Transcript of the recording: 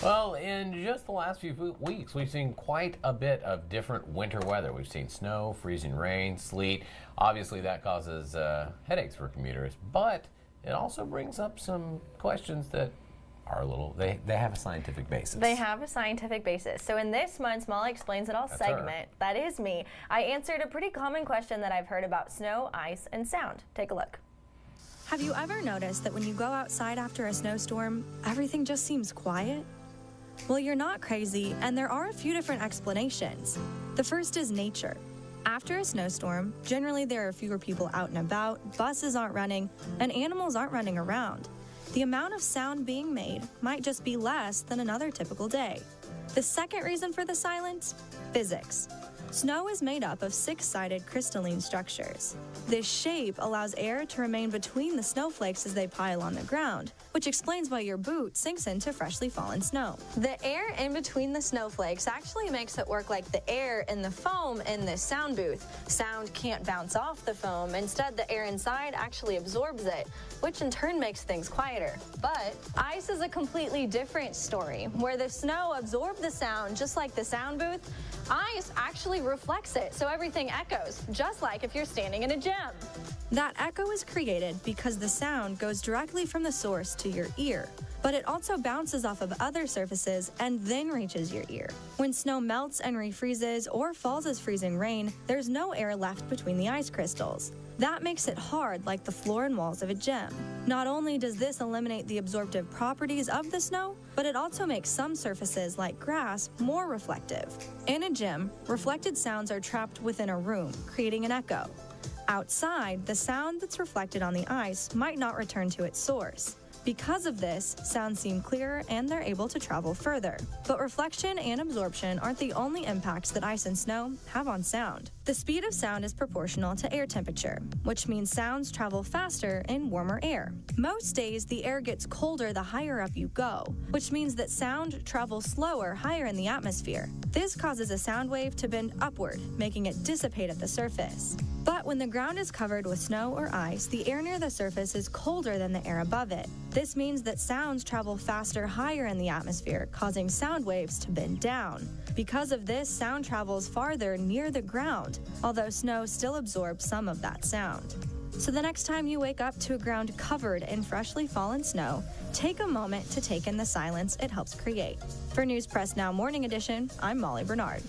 Well, in just the last few weeks, we've seen quite a bit of different winter weather. We've seen snow, freezing rain, sleet. Obviously, that causes headaches for commuters, but it also brings up some questions that are a little, they have a scientific basis. They have a scientific basis. So in this month's Molly Explains It All segment, that is me, I answered a pretty common question that I've heard about snow, ice, and sound. Take a look. Have you ever noticed that when you go outside after a snowstorm, everything just seems quiet? Well, you're not crazy, and there are a few different explanations. The first is nature. After a snowstorm, generally there are fewer people out and about, buses aren't running, and animals aren't running around. The amount of sound being made might just be less than another typical day. The second reason for the silence? Physics. Snow is made up of six-sided crystalline structures. This shape allows air to remain between the snowflakes as they pile on the ground, which explains why your boot sinks into freshly fallen snow. The air in between the snowflakes actually makes it work like the air in the foam in this sound booth. Sound can't bounce off the foam. Instead, the air inside actually absorbs it, which in turn makes things quieter. But ice is a completely different story. Where the snow absorbed the sound just like the sound booth, ice actually reflects it, so everything echoes, just like if you're standing in a gym. That echo is created because the sound goes directly from the source to your ear, but it also bounces off of other surfaces and then reaches your ear. When snow melts and refreezes or falls as freezing rain, there's no air left between the ice crystals. That makes it hard like the floor and walls of a gym. Not only does this eliminate the absorptive properties of the snow, but it also makes some surfaces like grass more reflective. In a gym, reflected sounds are trapped within a room, creating an echo. Outside, the sound that's reflected on the ice might not return to its source. Because of this, sounds seem clearer and they're able to travel further. But reflection and absorption aren't the only impacts that ice and snow have on sound. The speed of sound is proportional to air temperature, which means sounds travel faster in warmer air. Most days, the air gets colder the higher up you go, which means that sound travels slower higher in the atmosphere. This causes a sound wave to bend upward, making it dissipate at the surface. But when the ground is covered with snow or ice, the air near the surface is colder than the air above it. This means that sounds travel faster higher in the atmosphere, causing sound waves to bend down. Because of this, sound travels farther near the ground, although snow still absorbs some of that sound. So the next time you wake up to a ground covered in freshly fallen snow, take a moment to take in the silence it helps create. For News Press Now Morning Edition, I'm Molly Bernard.